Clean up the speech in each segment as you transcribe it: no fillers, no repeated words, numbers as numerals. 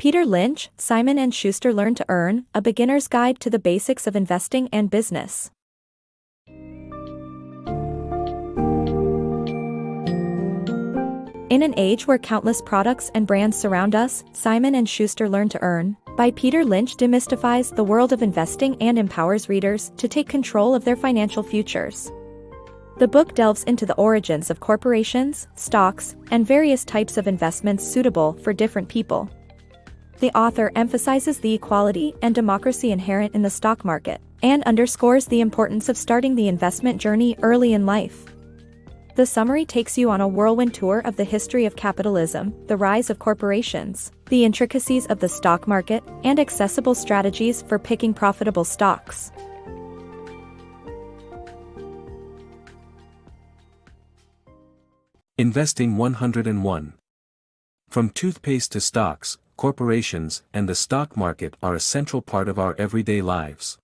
Peter Lynch, Simon and Schuster Learn to Earn, A Beginner's Guide to the Basics of Investing and Business. In an age where countless products and brands surround us, Simon and Schuster Learn to Earn, by Peter Lynch demystifies the world of investing and empowers readers to take control of their financial futures. The book delves into the origins of corporations, stocks, and various types of investments suitable for different people. The author emphasizes the equality and democracy inherent in the stock market, and underscores the importance of starting the investment journey early in life. The summary takes you on a whirlwind tour of the history of capitalism, the rise of corporations, the intricacies of the stock market, and accessible strategies for picking profitable stocks. Investing 101. From toothpaste to stocks, corporations and the stock market are a central part of our everyday lives.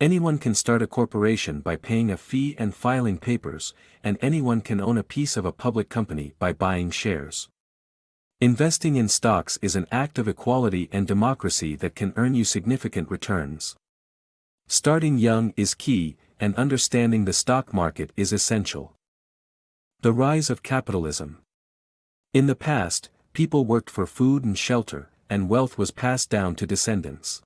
Anyone can start a corporation by paying a fee and filing papers, and anyone can own a piece of a public company by buying shares. Investing in stocks is an act of equality and democracy that can earn you significant returns. Starting young is key, and understanding the stock market is essential. The rise of capitalism. In the past, people worked for food and shelter, and wealth was passed down to descendants.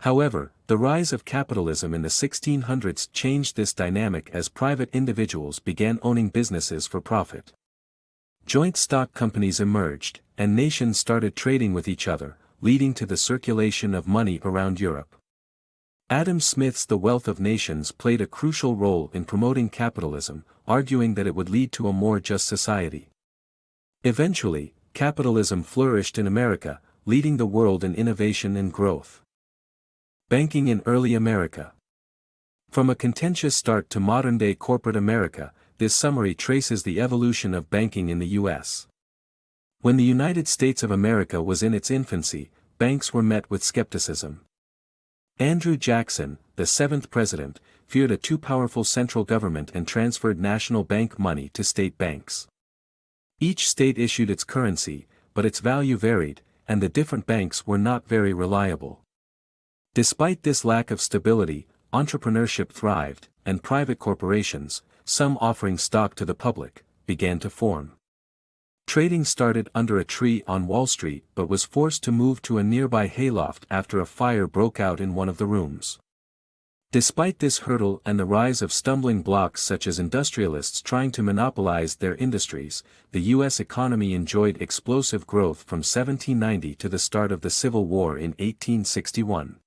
However, the rise of capitalism in the 1600s changed this dynamic as private individuals began owning businesses for profit. Joint stock companies emerged, and nations started trading with each other, leading to the circulation of money around Europe. Adam Smith's The Wealth of Nations played a crucial role in promoting capitalism, arguing that it would lead to a more just society. Eventually, capitalism flourished in America, leading the world in innovation and growth. Banking in early America. From a contentious start to modern-day corporate America, this summary traces the evolution of banking in the U.S. When the United States of America was in its infancy, banks were met with skepticism. Andrew Jackson, the seventh president, feared a too powerful central government and transferred national bank money to state banks. Each state issued its currency, but its value varied, and the different banks were not very reliable. Despite this lack of stability, entrepreneurship thrived, and private corporations, some offering stock to the public, began to form. Trading started under a tree on Wall Street but was forced to move to a nearby hayloft after a fire broke out in one of the rooms. Despite this hurdle and the rise of stumbling blocks such as industrialists trying to monopolize their industries, the U.S. economy enjoyed explosive growth from 1790 to the start of the Civil War in 1861.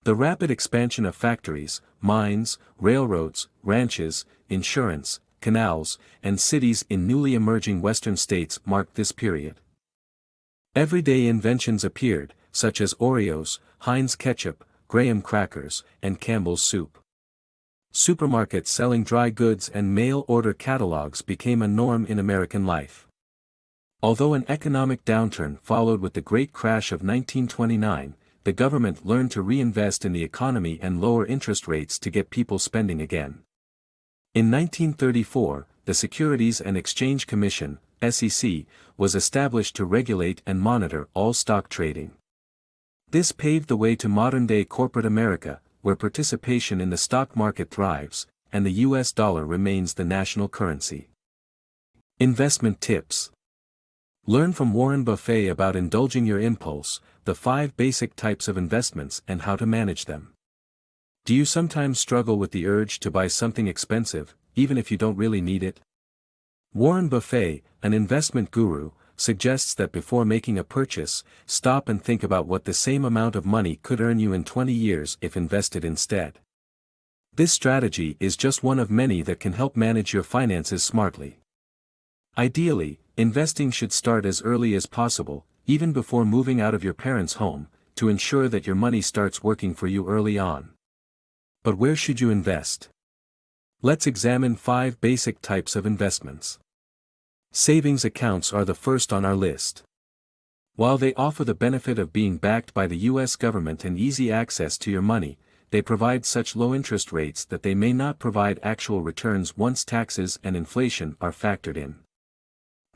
The rapid expansion of factories, mines, railroads, ranches, insurance, canals, and cities in newly emerging western states marked this period. Everyday inventions appeared, such as Oreos, Heinz ketchup, Graham crackers, and Campbell's soup. Supermarkets selling dry goods and mail-order catalogs became a norm in American life. Although an economic downturn followed with the Great Crash of 1929, the government learned to reinvest in the economy and lower interest rates to get people spending again. In 1934, the Securities and Exchange Commission, SEC, was established to regulate and monitor all stock trading. This paved the way to modern-day corporate America, where participation in the stock market thrives, and the U.S. dollar remains the national currency. Investment tips. Learn from Warren Buffett about indulging your impulse, the 5 basic types of investments and how to manage them. Do you sometimes struggle with the urge to buy something expensive, even if you don't really need it? Warren Buffett, an investment guru, suggests that before making a purchase, stop and think about what the same amount of money could earn you in 20 years if invested instead. This strategy is just one of many that can help manage your finances smartly. Ideally, investing should start as early as possible, even before moving out of your parents' home, to ensure that your money starts working for you early on. But where should you invest? Let's examine 5 basic types of investments. Savings accounts are the first on our list. While they offer the benefit of being backed by the U.S. government and easy access to your money, they provide such low interest rates that they may not provide actual returns once taxes and inflation are factored in.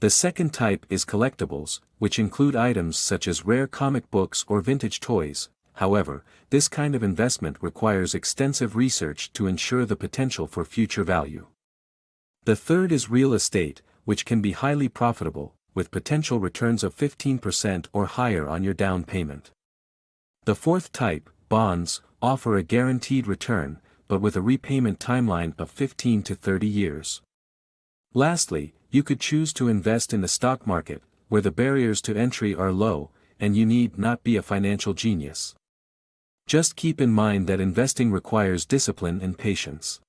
The second type is collectibles, which include items such as rare comic books or vintage toys. However, this kind of investment requires extensive research to ensure the potential for future value. The third is real estate, which can be highly profitable, with potential returns of 15% or higher on your down payment. The fourth type, bonds, offer a guaranteed return, but with a repayment timeline of 15 to 30 years. Lastly, you could choose to invest in the stock market, where the barriers to entry are low, and you need not be a financial genius. Just keep in mind that investing requires discipline and patience.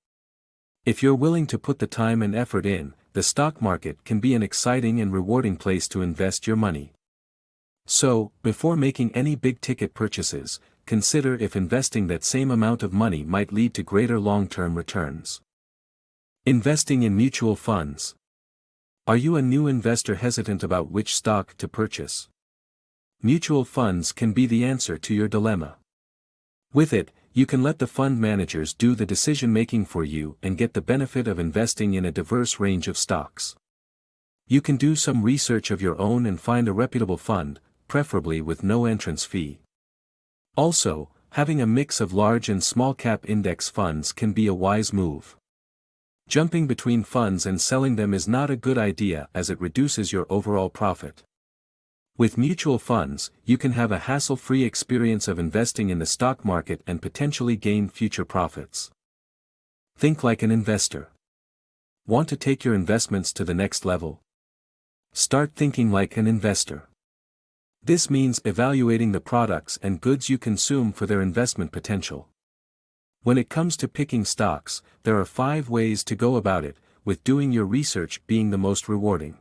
If you're willing to put the time and effort in, the stock market can be an exciting and rewarding place to invest your money. So, before making any big-ticket purchases, consider if investing that same amount of money might lead to greater long-term returns. Investing in mutual funds. Are you a new investor hesitant about which stock to purchase? Mutual funds can be the answer to your dilemma. With it, you can let the fund managers do the decision-making for you and get the benefit of investing in a diverse range of stocks. You can do some research of your own and find a reputable fund, preferably with no entrance fee. Also, having a mix of large and small-cap index funds can be a wise move. Jumping between funds and selling them is not a good idea as it reduces your overall profit. With mutual funds, you can have a hassle-free experience of investing in the stock market and potentially gain future profits. Think like an investor. Want to take your investments to the next level? Start thinking like an investor. This means evaluating the products and goods you consume for their investment potential. When it comes to picking stocks, there are 5 ways to go about it, with doing your research being the most rewarding.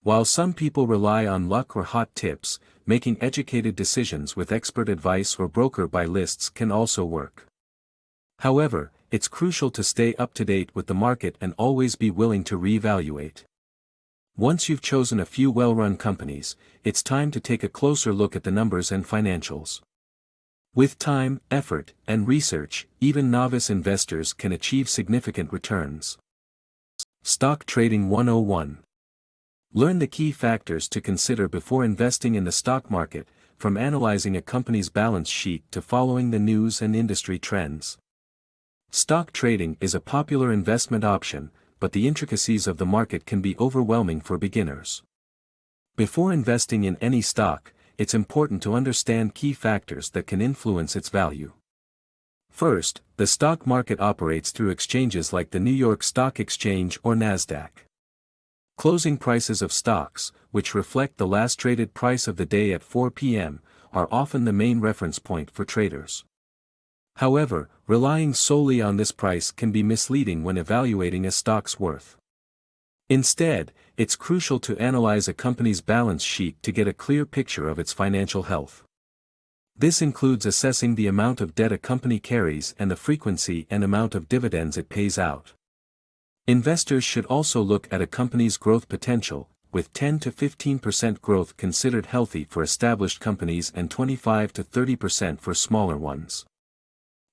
While some people rely on luck or hot tips, making educated decisions with expert advice or broker-buy lists can also work. However, it's crucial to stay up to date with the market and always be willing to reevaluate. Once you've chosen a few well-run companies, it's time to take a closer look at the numbers and financials. With time, effort, and research, even novice investors can achieve significant returns. Stock Trading 101. Learn the key factors to consider before investing in the stock market, from analyzing a company's balance sheet to following the news and industry trends. Stock trading is a popular investment option, but the intricacies of the market can be overwhelming for beginners. Before investing in any stock, it's important to understand key factors that can influence its value. First, the stock market operates through exchanges like the New York Stock Exchange or Nasdaq. Closing prices of stocks, which reflect the last traded price of the day at 4 p.m., are often the main reference point for traders. However, relying solely on this price can be misleading when evaluating a stock's worth. Instead, it's crucial to analyze a company's balance sheet to get a clear picture of its financial health. This includes assessing the amount of debt a company carries and the frequency and amount of dividends it pays out. Investors should also look at a company's growth potential, with 10 to 15% growth considered healthy for established companies and 25 to 30% for smaller ones.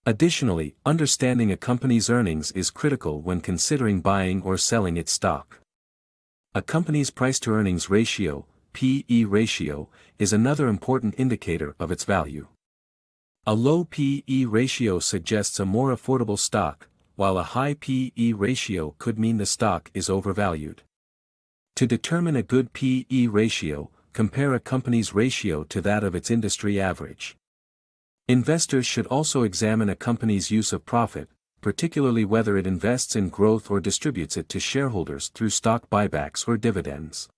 Additionally, understanding a company's earnings is critical when considering buying or selling its stock. A company's price-to-earnings ratio, P/E ratio, is another important indicator of its value. A low P/E ratio suggests a more affordable stock, while a high P/E ratio could mean the stock is overvalued. To determine a good P/E ratio, compare a company's ratio to that of its industry average. Investors should also examine a company's use of profit, particularly whether it invests in growth or distributes it to shareholders through stock buybacks or dividends.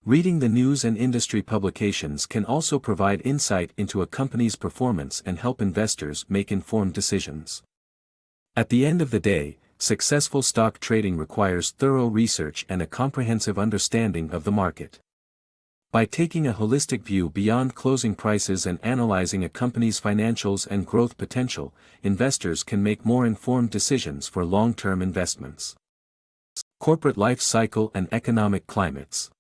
Reading the news and industry publications can also provide insight into a company's performance and help investors make informed decisions. At the end of the day, successful stock trading requires thorough research and a comprehensive understanding of the market. By taking a holistic view beyond closing prices and analyzing a company's financials and growth potential, investors can make more informed decisions for long-term investments. Corporate life cycle and economic climates.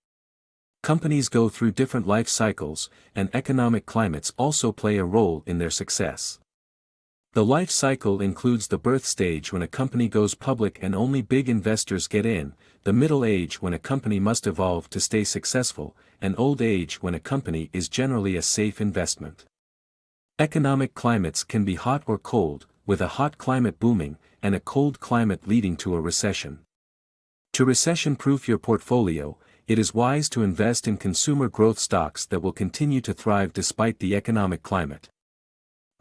Companies go through different life cycles, and economic climates also play a role in their success. The life cycle includes the birth stage when a company goes public and only big investors get in, the middle age when a company must evolve to stay successful, and old age when a company is generally a safe investment. Economic climates can be hot or cold, with a hot climate booming, and a cold climate leading to a recession. To recession-proof your portfolio, it is wise to invest in consumer growth stocks that will continue to thrive despite the economic climate.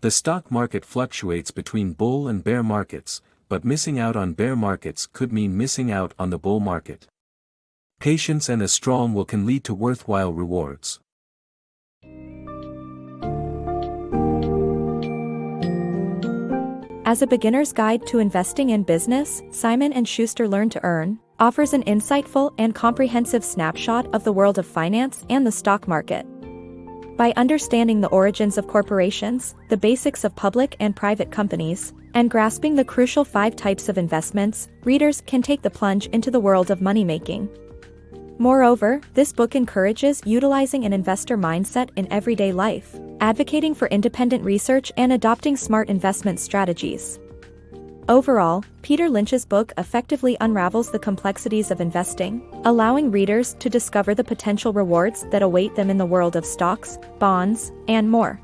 The stock market fluctuates between bull and bear markets, but missing out on bear markets could mean missing out on the bull market. Patience and a strong will can lead to worthwhile rewards. As a beginner's guide to investing in business, Simon & Schuster Learn to Earn offers an insightful and comprehensive snapshot of the world of finance and the stock market. By understanding the origins of corporations, the basics of public and private companies, and grasping the crucial 5 types of investments, readers can take the plunge into the world of money-making. Moreover, this book encourages utilizing an investor mindset in everyday life, advocating for independent research and adopting smart investment strategies. Overall, Peter Lynch's book effectively unravels the complexities of investing, allowing readers to discover the potential rewards that await them in the world of stocks, bonds, and more.